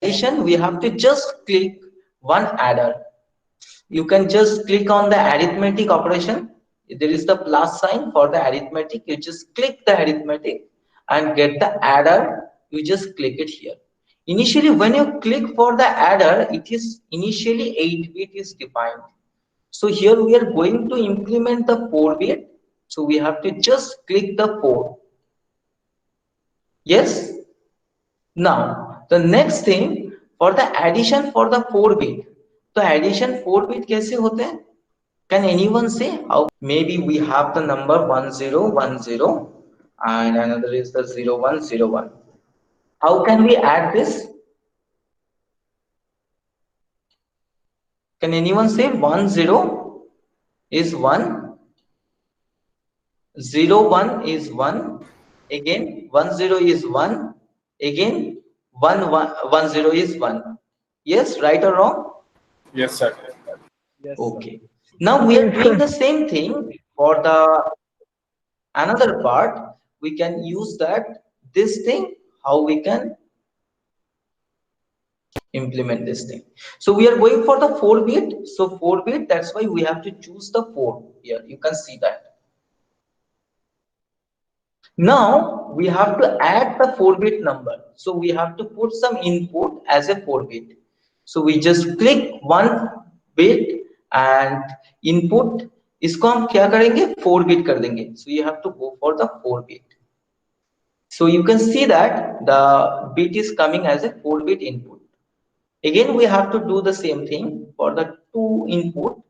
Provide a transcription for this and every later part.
addition, we have to just click one adder. You can just click on the arithmetic operation. There is the plus sign for the arithmetic. You just click the arithmetic and get the adder. You just click it here. Initially, when you click for the adder, it is initially 8-bit is defined. So here we are going to implement the 4-bit. So we have to just click the 4. Yes. Now the next thing for the addition for the 4-bit. तो addition 4-bit कैसे होते हैं? Can anyone say how? Maybe we have the number 1010 and another is the 0101. How can we add this? Can anyone say 10 is 1, 01 is 1, again 10 is 1, again 10 is 1. Yes, right or wrong? Yes, sir. Yes, sir. Okay. Now we are doing the same thing for the another part. We can use that this thing, how we can implement this thing. So we are going for the 4-bit. So 4-bit, that's why we have to choose the 4 here. You can see that. Now we have to add the 4-bit number. So we have to put some input as a 4-bit. So we just click one bit and input इसको हम क्या करेंगे 4-bit कर देंगे. So you have to go for the 4-bit. So you can see that the bit is coming as a 4-bit input. Again we have to do the same thing for the 2 input.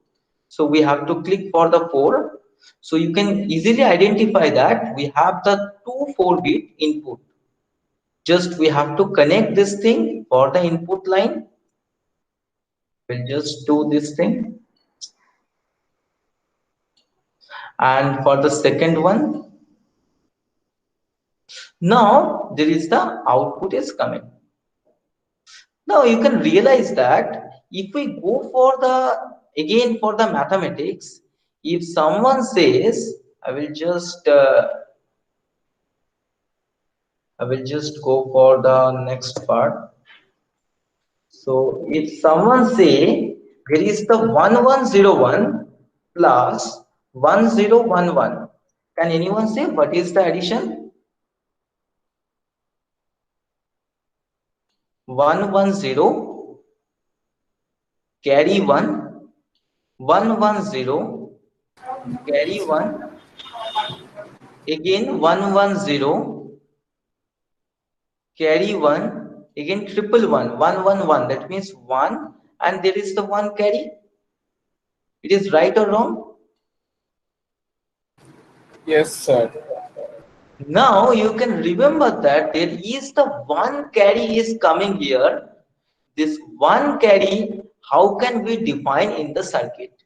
So we have to click for the 4. So you can easily identify that we have the 2 4-bit input. Just we have to connect this thing for the input line. We'll just do this thing. And for the second one, now there is the output is coming. Now you can realize that if we go for the again for the mathematics, if someone says I will just go for the next part. So if someone say there is the 1101 plus 1011, can anyone say what is the addition? 110 carry 1, 110 carry 1, again 110 carry 1, again 111, that means 1 and there is the 1 carry. It is right or wrong? Yes, sir. Now you can remember that there is the 1 carry is coming here. This 1 carry, how can we define in the circuit?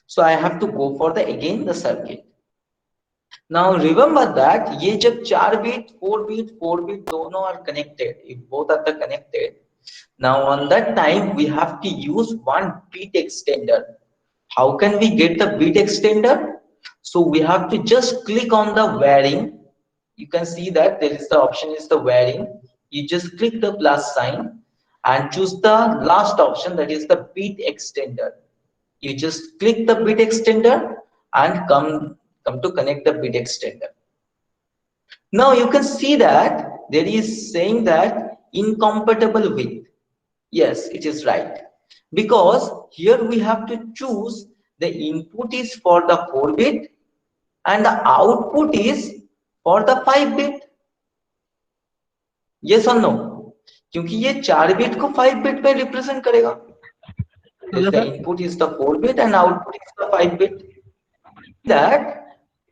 So I have to go for the again the circuit. Now remember that ये जब 4 bit 4 bit दोनों are connected, if both are the connected, now on that time we have to use one bit extender. How can we get the bit extender? So we have to just click on the varying. You can see that there is the option is the varying. You just click the plus sign and choose the last option, that is the bit extender. You just click the bit extender and come to connect the bit extender. Now you can see that there is saying that incompatible with. Yes, it is right, because here we have to choose the input is for the 4-bit and the output is for the 5-bit. Yes or no? क्योंकि ये 4 bit को 5 bit में represent करेगा. The input is the 4-bit and output is the 5-bit. That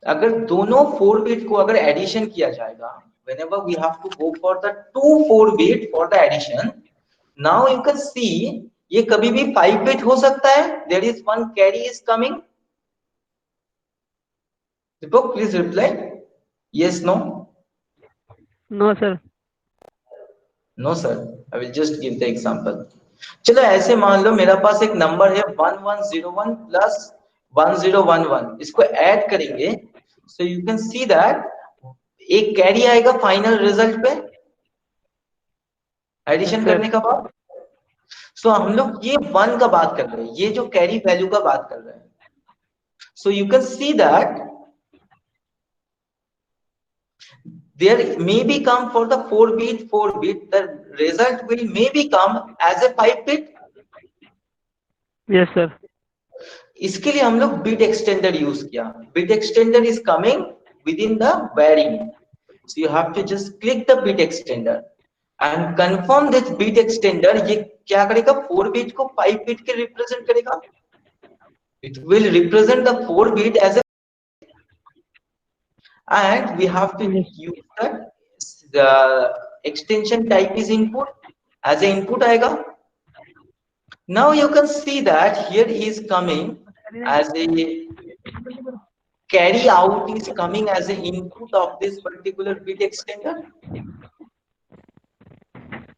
अगर दोनों 4-bit को अगर addition किया जाएगा, whenever we have to go for the 2 4-bit for the addition, now you can see ये कभी भी 5-bit हो सकता है. There is one carry is coming. Deepak, please reply. Yes, no? No, sir. No, sir. I will just give the example. चलो ऐसे मान लो मेरा पास एक नंबर है 1101 प्लस 1011, इसको ऐड करेंगे. So you can see that एक कैरी आएगा फाइनल रिजल्ट पे. Addition Sir. करने का बाद सो हम लोग ये 1 का बात कर रहे हैं, ये जो कैरी वैल्यू का बात कर रहे हैं. So you can see that there may be come for the 4 bit, the result will maybe come as a 5 bit. Yes, sir. इसके लिए हम लोग बिट एक्सटेंडर यूज किया. Bit extender is coming with in the wiring. So you have to just click the bit extender and confirm this bit extender. ये क्या करेगा, 4 bit को 5 bit के रिप्रेजेंट करेगा. It will represent the 4 bit as A, and we have to Yes. use that the extension type is input as a input आएगा. Now you can see that here is coming as a carry out is coming as an input of this particular bit extender.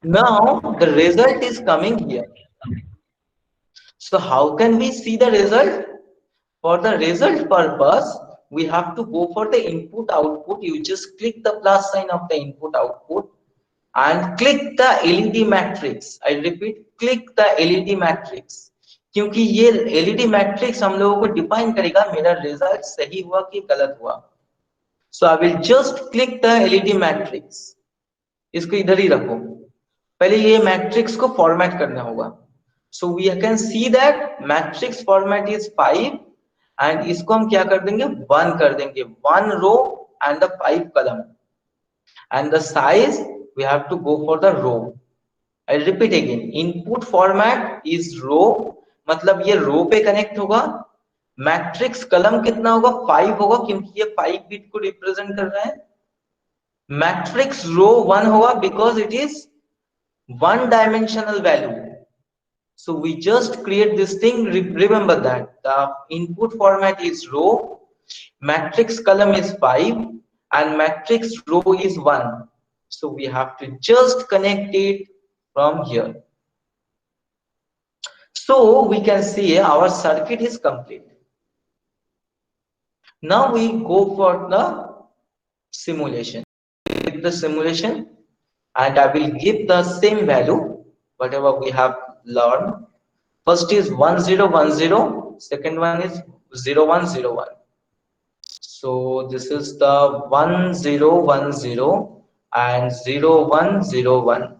Now the result is coming here. So how can we see the result? For the result purpose, we have to go for the input output. You just click the plus sign of the input output and click the LED matrix. I repeat, click the LED matrix. क्योंकि ये LED matrix हम लोगों को define करेगा मेरा result सही हुआ कि गलत हुआ. So I will just click the LED matrix. इसको इधर ही रखो. पहले ये मैट्रिक्स को फॉर्मेट करना होगा. So we can see that matrix format is 5 and इसको हम क्या कर देंगे, 1 कर देंगे. 1 row and the 5 column. And the size we have to go for the row. I repeat again, input format is row, मतलब ये row पे कनेक्ट होगा. मैट्रिक्स कलम कितना होगा, 5 होगा क्योंकि ये 5 बिट को रिप्रेजेंट कर रहा है. मैट्रिक्स रो 1 होगा because it is one dimensional value. So we just create this thing. Remember that the input format is row, matrix column is 5 and matrix row is 1. So we have to just connect it from here. So we can see our circuit is complete. Now we go for the simulation. With the simulation, and I will give the same value whatever we have learned. First is 1010, second one is 0101. So this is the 1010 and 0101.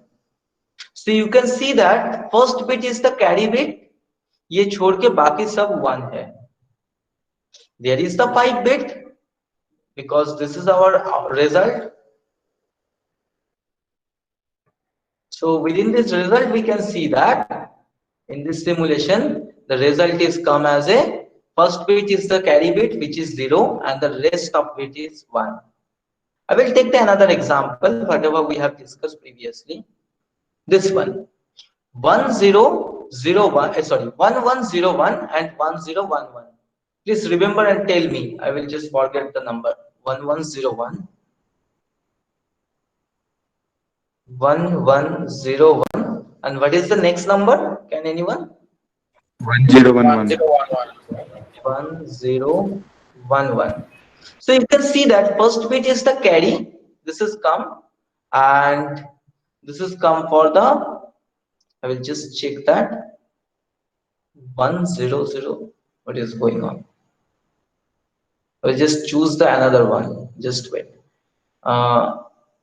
So you can see that first bit is the carry bit. ये छोड़ के बाकी सब 1 है. There is the 5 bit because this is our result. So within this result, we can see that in this simulation, the result is come as a first bit is the carry bit, which is 0, and the rest of it is 1. I will take another example, whatever we have discussed previously. This one, 1001, sorry, 1101 and 1011. Please remember and tell me. I will just forget the number. 1101. 1101, and what is the next number? Can anyone? 1011. 1011. So you can see that first bit is the carry. This is come and this is come for the. I will just check that 100. What is going on? I will just choose the another one. Just wait.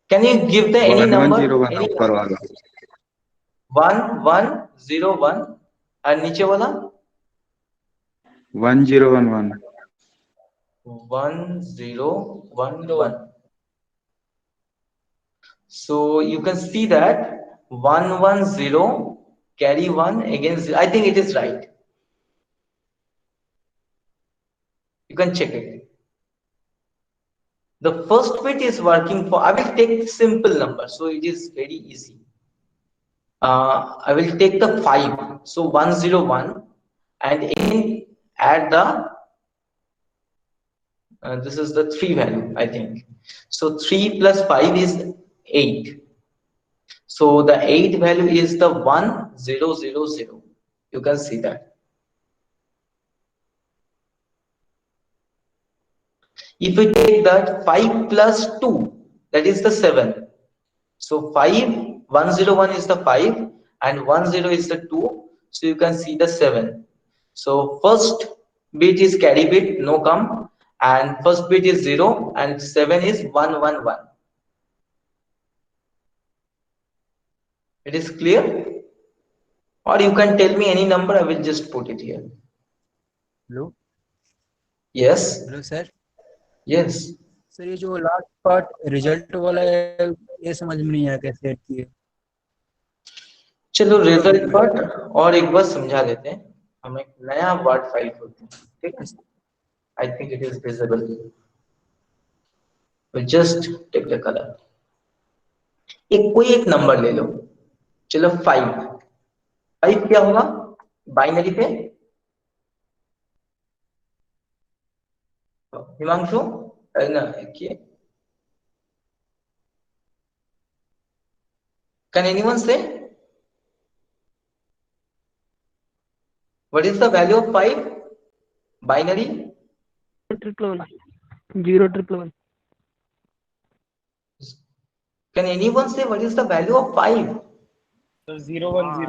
Can you give the any number? 1101 1101 and नीचे वाला 1011. 1011. So you can see that 110 carry 1 against. I think it is right. You can check it. The first bit is working for. I will take simple number, so it is very easy. I will take the 5, so 101, and again add the. This is the 3 value, I think. So 3 plus 5 is 8. So the 8 value is the 1000. You can see that. If we take that 5 plus 2, that is the 7. So 5 101 is the 5 and 10 is the 2, so you can see the 7. So first bit is carry bit, no come, and first bit is 0 and 7 is 111. It is clear? Or you can tell me any number, I will just put it here. Hello Yes, hello sir yes. Sir ये जो last part result वाला है ये समझ में नहीं आया कैसे ऐड किए चलो रिजल्ट पार्ट और एक बार समझा देते हैं। हम एक नया वर्ड फाइल खोलते हैं, ठीक है? I think it is visible. We just take the color. कोई एक नंबर ले लो। चलो 5। 5 क्या होगा बाइनरी पे? हिमांशु ना Can anyone say what is the value of 5 binary? 011. Can anyone say what is the value of 5? 101.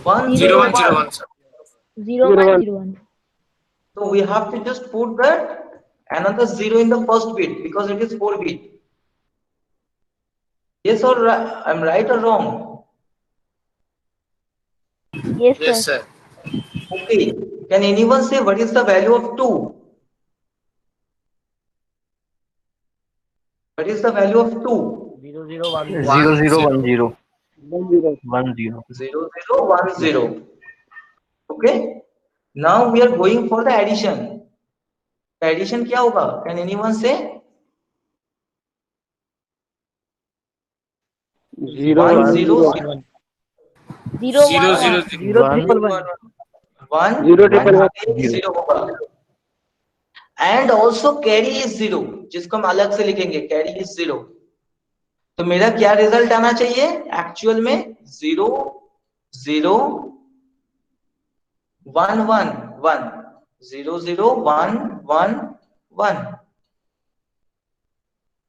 101. 0101. So we have to just put that another 0 in the first bit because it is 4 bit. Yes or I'm right or wrong? Yes, sir. Okay. Can anyone say what is the value of 2? What is the value of 2? 0010. 0010. Okay. Now we are going for the addition. The addition क्या होगा? Can anyone say? 0 0 1 0 होगा। And also carry is 0, जिसको हम अलग से लिखेंगे carry is 0। तो मेरा क्या रिजल्ट आना चाहिए एक्चुअल में? 0 0 1 1 1 0 0 1 1 1।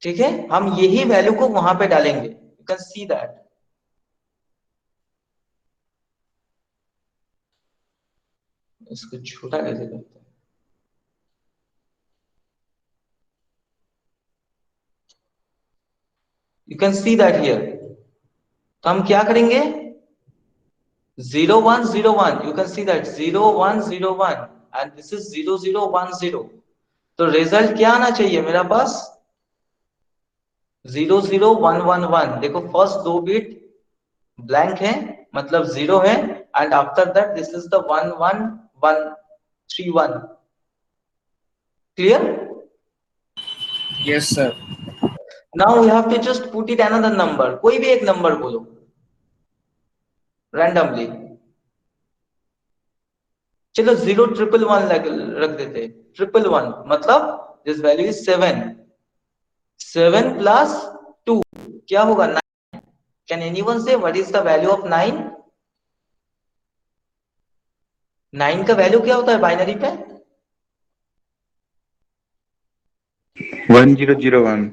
ठीक है, हम यही वैल्यू को वहां पे डालेंगे। You can see that. इसको छोटा कैसे करते हैं? You can see that here. तो हम क्या करेंगे? 0 1 0 1, you can see that 0 1 0 1 and this is 0 0 1 0। तो रिजल्ट क्या आना चाहिए मेरा पास? 0 0 1 1 1। देखो फर्स्ट दो बिट ब्लैंक है, मतलब 0 है, and after that this is the 1 1 1 3 1। Clear? Yes sir now we have to just put it another number. कोई भी एक नंबर बोलो रैंडमली। चलो 0 1 1 रख देते। 1 1 1 मतलब दिस वैल्यू इज 7। 7 प्लस 2 क्या होगा? 9। कैन एनीवन से what is the value of 9? 9 का वैल्यू क्या होता है बाइनरी पे? 1001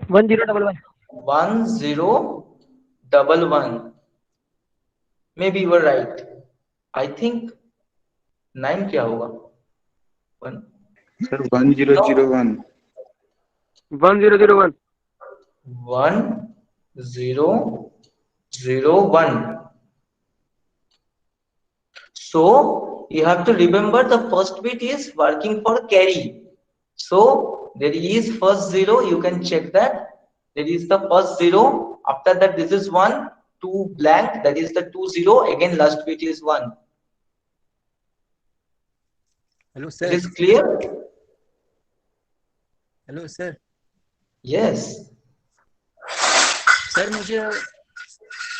1011. 1011। Maybe you were right. I think 9 क्या होगा? 1 sir 1001 1001. 1 0 0 1। So you have to remember the first bit is working for carry. So there is first 0, you can check that. There is the first 0. After that this is 1, 2 blank, that is the 2 0. Again last bit is 1. Hello It sir is clear? Hello sir Yes. Sir मुझे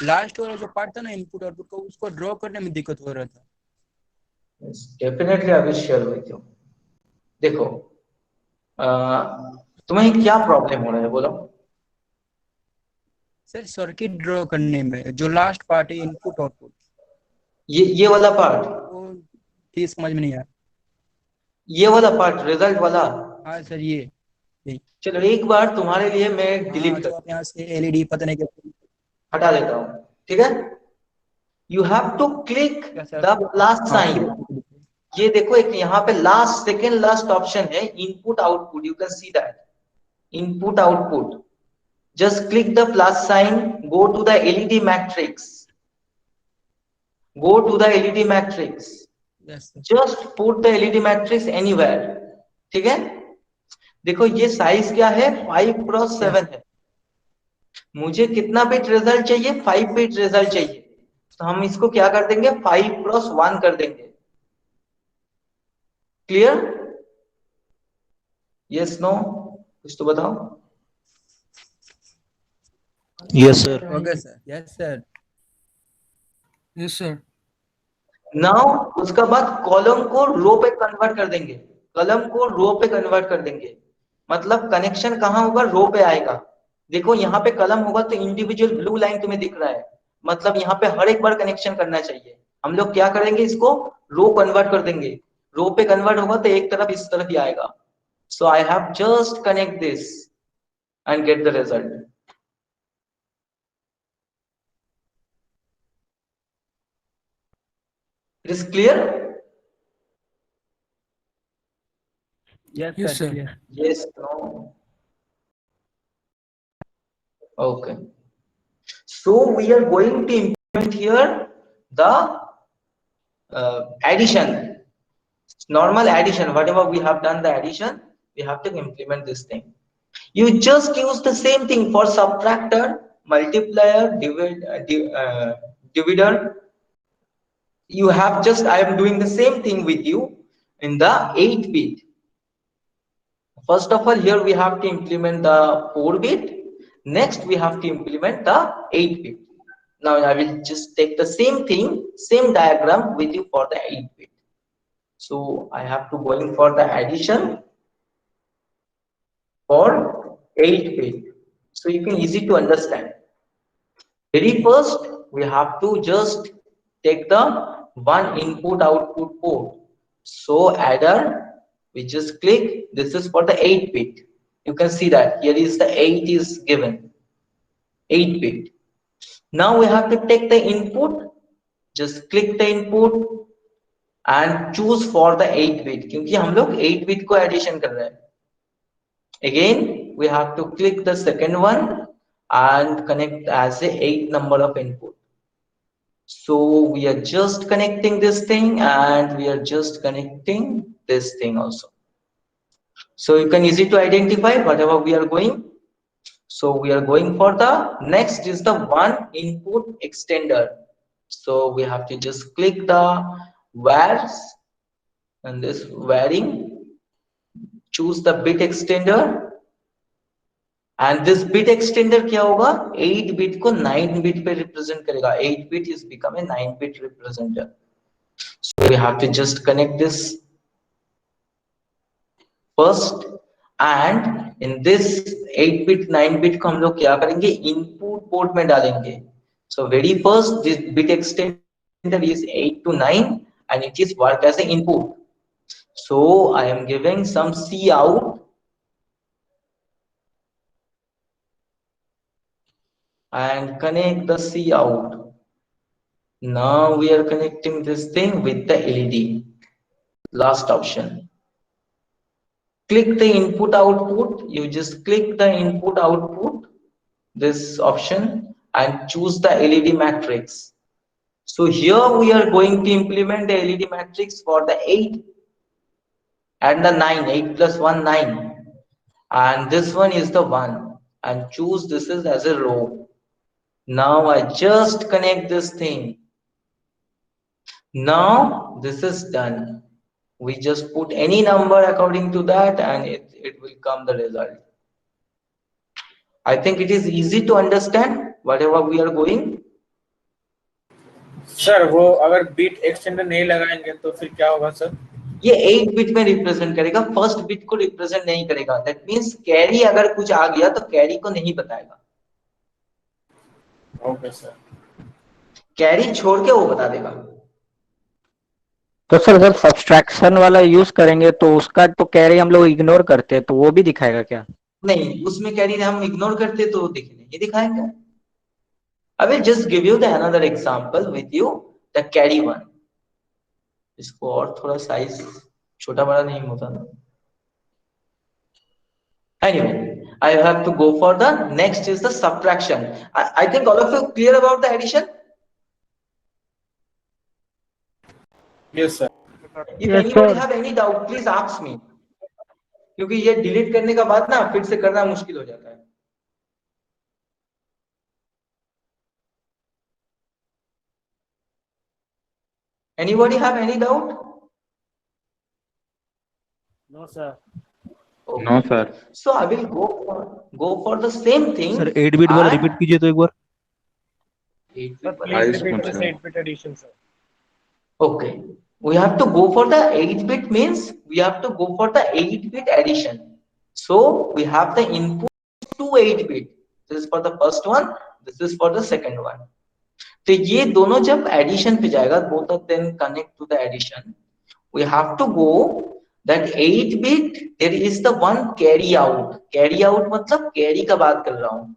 last वाला जो part था ना input output का उसको draw करने में दिक्कत हो रहा था। Yes, definitely I will share with you. देखो तुम्हें क्या प्रॉब्लम हो रहा है बोलो? सर सर्किट ड्रॉ करने में जो लास्ट पार्ट है इनपुट आउटपुट ये वाला पार्ट, वो ठीक समझ में नहीं आया। ये वाला पार्ट रिजल्ट वाला। हाँ सर ये चलो एक बार तुम्हारे लिए मैं डिलीट हाँ, कर जो आप यहाँ से एलईडी पता नहीं क्या हटा देता हूँ, ठीक है। यू हैव टू क्लिक क्या सर? द प्लस हाँ साइन। सर। ये देखो एक यहाँ पे लास्ट सेकेंड लास्ट ऑप्शन है input output, you can see that input output. Just click the plus sign, go to the LED matrix, go to the LED matrix, yes sir. just put the LED matrix anywhere, ठीक है। देखो ये size क्या है 5x7 है, मुझे कितना bit result चाहिए 5 बिट रिजल्ट चाहिए, तो हम इसको क्या कर देंगे 5x1 कर देंगे। क्लियर? यस नो कुछ तो बताओ। Yes, sir. Okay sir. Yes sir. Yes, sir. Now उसका बाद कॉलम को रो पे कन्वर्ट कर देंगे, कॉलम को रो पे कन्वर्ट कर देंगे, मतलब कनेक्शन कहां होगा रो पे आएगा। देखो यहाँ पे कॉलम होगा तो इंडिविजुअल ब्लू लाइन तुम्हें दिख रहा है, मतलब यहाँ पे हर एक बार कनेक्शन करना चाहिए। हम लोग क्या करेंगे इसको रो कन्वर्ट कर देंगे, रो पे कन्वर्ट होगा तो एक तरफ इस तरफ ही आएगा। So I have just connect this and get the result. It is clear? Yes, sir. Yes. Yes, no. Okay. So we are going to implement here the addition, normal addition. Whatever we have done the addition, we have to implement this thing. You just use the same thing for subtractor, multiplier, divider. You have just, I am doing the same thing with you in the 8 bit. First of all, here we have to implement the 4 bit. Next, we have to implement the 8 bit. Now I will just take the same thing, same diagram with you for the 8 bit. So I have to going for the addition for 8 bit. So you can easy to understand. Very first, we have to just take the one input output port. So adder, we just click, this is for the 8 bit. You can see that here is the 8 is given, 8 bit. Now we have to take the input, just click the input and choose for the 8 bit, क्योंकि हम लोग 8 bit को addition कर रहे हैं. Again, we have to click the second one and connect as a 8 number of input. So we are just connecting this thing and we are just connecting this thing also. So you can easy to identify whatever we are going. So we are going for the next is the one input extender. So we have to just click the wires and this varying, choose the bit extender. And this bit extender क्या होगा 8 bit को 9 bit पे represent करेगा, 8 bit is become a 9 bit representer. So we have to just connect this first and in this 8 bit 9 bit को हम लोग क्या करेंगे input port में डालेंगे. So very first this bit extender is 8 to 9 and it is work as an input. So I am giving some C out and connect the C out. Now we are connecting this thing with the LED. Last option. Click the input output. You just click the input output, this option, and choose the LED matrix. So here we are going to implement the LED matrix for the 8 and the 9, 8 plus 1, 9. And this one is the 1 and choose this is as a row. Now I just connect this thing. Now this is done. We just put any number according to that and it will come the result. I think it is easy to understand whatever we are going. Sir वो अगर beat extender नहीं लगाएंगे तो फिर क्या होगा sir? ये 8 bit में रिप्रेजेंट करेगा, फर्स्ट बिट को रिप्रेजेंट नहीं करेगा. दैट मींस कैरी अगर कुछ आ गया तो कैरी को नहीं बताएगा. Okay sir. कैरी छोड़ के वो बता देगा. तो सर जब सब्सट्रैक्शन वाला यूज करेंगे तो उसका तो कैरी हम लोग इग्नोर करते हैं, तो वो भी दिखाएगा क्या? नहीं, उसमें कैरी हम इग्नोर करते तो नहीं दिखाएंगे। I will just give you the another example with you, the carry one. इसको और थोड़ा साइज छोटा बड़ा नहीं होता ना। Anyway, I have to go for the next is the subtraction. I think all of you clear about the addition. Yes, sir. If anybody have any doubt, please ask me. क्योंकि ये delete करने का बाद ना फिर से करना मुश्किल हो जाता है। Anybody have any doubt? No, sir. Okay. No, sir. So I will go for the same thing. Sir 8 bit वाला रिपीट कीजिए तो एक बार। 8 Sir, bit please Nice repeat one, this sir. 8-bit addition, sir. Okay, we have to go for the 8-bit means we have to go for the 8-bit addition. So we have the input to 8-bit. This is for the first one. This is for the second one. तो ये दोनों जब addition पे जाएगा, both of them connect to the addition. We have to go that 8-bit. There is the one carry out. Carry out मतलब carry का बात कर रहा हूँ,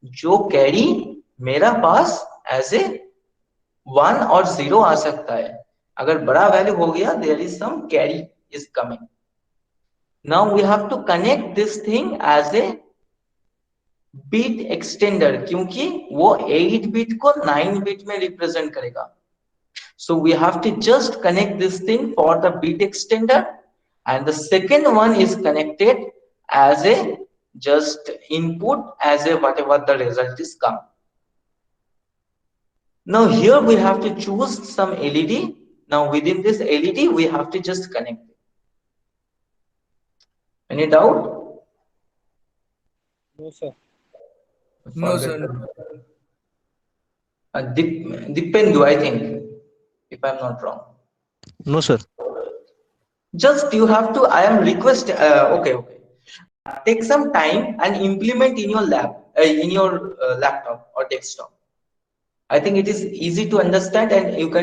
जो carry मेरा पास as a 1 और 0 आ सकता है। अगर बड़ा वैल्यू हो गया, there is some carry is coming. Now we have to connect this thing as a bit extender, क्योंकि वो 8 bit को 9 bit में represent करेगा. So we have to just connect this thing for the bit extender, and the second one is connected as a just input as a whatever the result is come. Now here we have to choose some LED. Now within this LED we have to just connect it. Any doubt? No, sir. No, sir. Dipendu, I think, if I'm not wrong. No, sir. Just you have to, I am request, okay. Take some time and implement in your lab, in your laptop or desktop. I think it is easy to understand and you can